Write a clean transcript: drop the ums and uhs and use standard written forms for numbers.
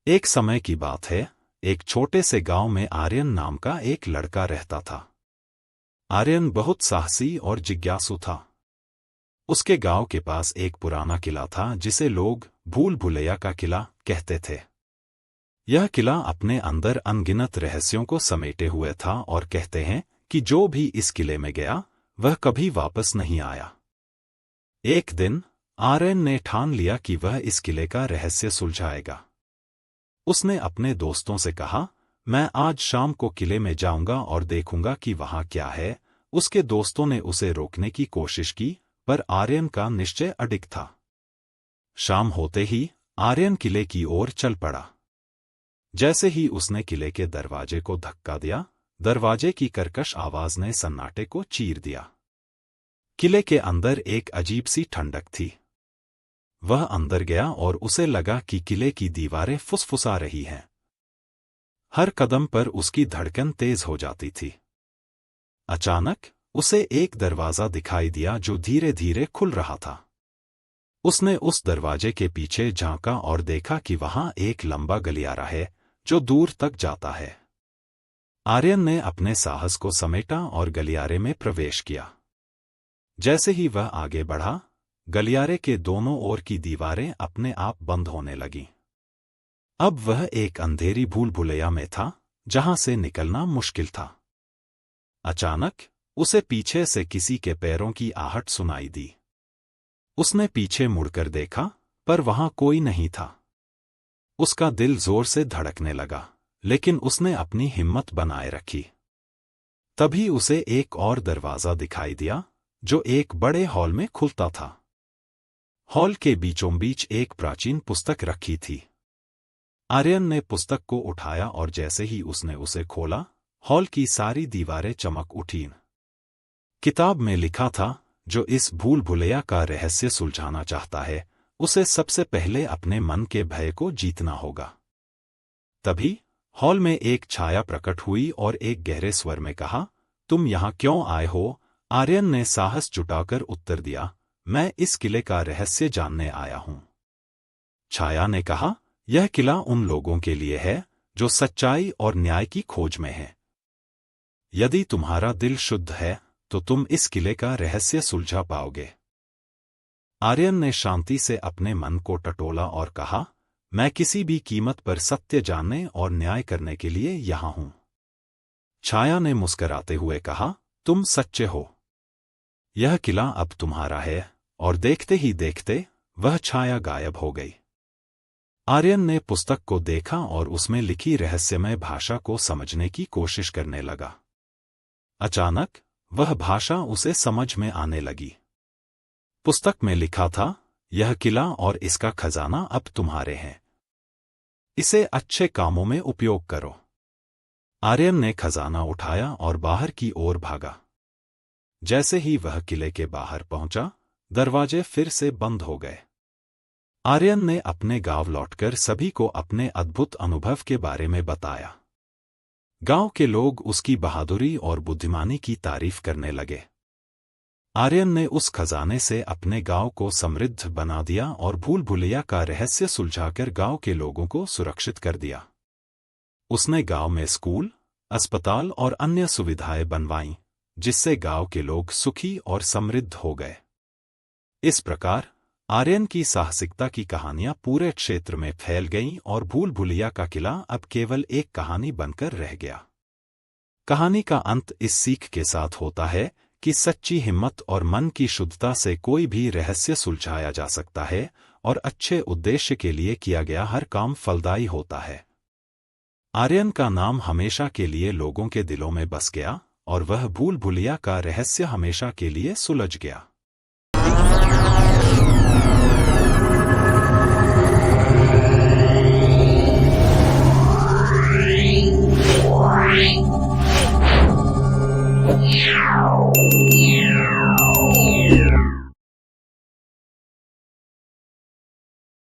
एक समय की बात है, एक छोटे से गांव में आर्यन नाम का एक लड़का रहता था। आर्यन बहुत साहसी और जिज्ञासु था। उसके गांव के पास एक पुराना किला था जिसे लोग भूल भुलैया का किला कहते थे। यह किला अपने अंदर अनगिनत रहस्यों को समेटे हुए था और कहते हैं कि जो भी इस किले में गया वह कभी वापस नहीं आया। एक दिन आर्यन ने ठान लिया कि वह इस किले का रहस्य सुलझाएगा। उसने अपने दोस्तों से कहा, मैं आज शाम को किले में जाऊंगा और देखूंगा कि वहां क्या है। उसके दोस्तों ने उसे रोकने की कोशिश की, पर आर्यन का निश्चय अडिग था। शाम होते ही आर्यन किले की ओर चल पड़ा। जैसे ही उसने किले के दरवाजे को धक्का दिया, दरवाजे की कर्कश आवाज ने सन्नाटे को चीर दिया। किले के अंदर एक अजीब सी ठंडक थी। वह अंदर गया और उसे लगा कि किले की दीवारें फुसफुसा रही हैं। हर कदम पर उसकी धड़कन तेज हो जाती थी। अचानक उसे एक दरवाजा दिखाई दिया जो धीरे धीरे खुल रहा था। उसने उस दरवाजे के पीछे झांका और देखा कि वहां एक लंबा गलियारा है जो दूर तक जाता है। आर्यन ने अपने साहस को समेटा और गलियारे में प्रवेश किया। जैसे ही वह आगे बढ़ा, गलियारे के दोनों ओर की दीवारें अपने आप बंद होने लगीं। अब वह एक अंधेरी भूल भुलैया में था, जहां से निकलना मुश्किल था। अचानक उसे पीछे से किसी के पैरों की आहट सुनाई दी। उसने पीछे मुड़कर देखा, पर वहां कोई नहीं था। उसका दिल जोर से धड़कने लगा, लेकिन उसने अपनी हिम्मत बनाए रखी। तभी उसे एक और दरवाजा दिखाई दिया, जो एक बड़े हॉल में खुलता था। हॉल के बीचों बीच एक प्राचीन पुस्तक रखी थी। आर्यन ने पुस्तक को उठाया और जैसे ही उसने उसे खोला, हॉल की सारी दीवारें चमक उठीं। किताब में लिखा था, जो इस भूल भुलैया का रहस्य सुलझाना चाहता है, उसे सबसे पहले अपने मन के भय को जीतना होगा। तभी हॉल में एक छाया प्रकट हुई और एक गहरे स्वर में कहा, तुम यहां क्यों आए हो? आर्यन ने साहस जुटाकर उत्तर दिया, मैं इस किले का रहस्य जानने आया हूं। छाया ने कहा, यह किला उन लोगों के लिए है जो सच्चाई और न्याय की खोज में हैं। यदि तुम्हारा दिल शुद्ध है तो तुम इस किले का रहस्य सुलझा पाओगे। आर्यन ने शांति से अपने मन को टटोला और कहा, मैं किसी भी कीमत पर सत्य जानने और न्याय करने के लिए यहां हूं। छाया ने मुस्कुराते हुए कहा, तुम सच्चे हो। यह किला अब तुम्हारा है। और देखते ही देखते वह छाया गायब हो गई। आर्यन ने पुस्तक को देखा और उसमें लिखी रहस्यमय भाषा को समझने की कोशिश करने लगा। अचानक वह भाषा उसे समझ में आने लगी। पुस्तक में लिखा था, यह किला और इसका खजाना अब तुम्हारे हैं। इसे अच्छे कामों में उपयोग करो। आर्यन ने खजाना उठाया और बाहर की ओर भागा। जैसे ही वह किले के बाहर पहुंचा, दरवाजे फिर से बंद हो गए। आर्यन ने अपने गांव लौटकर सभी को अपने अद्भुत अनुभव के बारे में बताया। गांव के लोग उसकी बहादुरी और बुद्धिमानी की तारीफ करने लगे। आर्यन ने उस खजाने से अपने गांव को समृद्ध बना दिया और भूल भुलैया का रहस्य सुलझाकर गांव के लोगों को सुरक्षित कर दिया। उसने गांव में स्कूल, अस्पताल और अन्य सुविधाएं बनवाईं, जिससे गांव के लोग सुखी और समृद्ध हो गए। इस प्रकार आर्यन की साहसिकता की कहानियां पूरे क्षेत्र में फैल गईं और भूल भुलैया का किला अब केवल एक कहानी बनकर रह गया। कहानी का अंत इस सीख के साथ होता है कि सच्ची हिम्मत और मन की शुद्धता से कोई भी रहस्य सुलझाया जा सकता है और अच्छे उद्देश्य के लिए किया गया हर काम फलदायी होता है। आर्यन का नाम हमेशा के लिए लोगों के दिलों में बस गया और वह भूल भुलैया का रहस्य हमेशा के लिए सुलझ गया।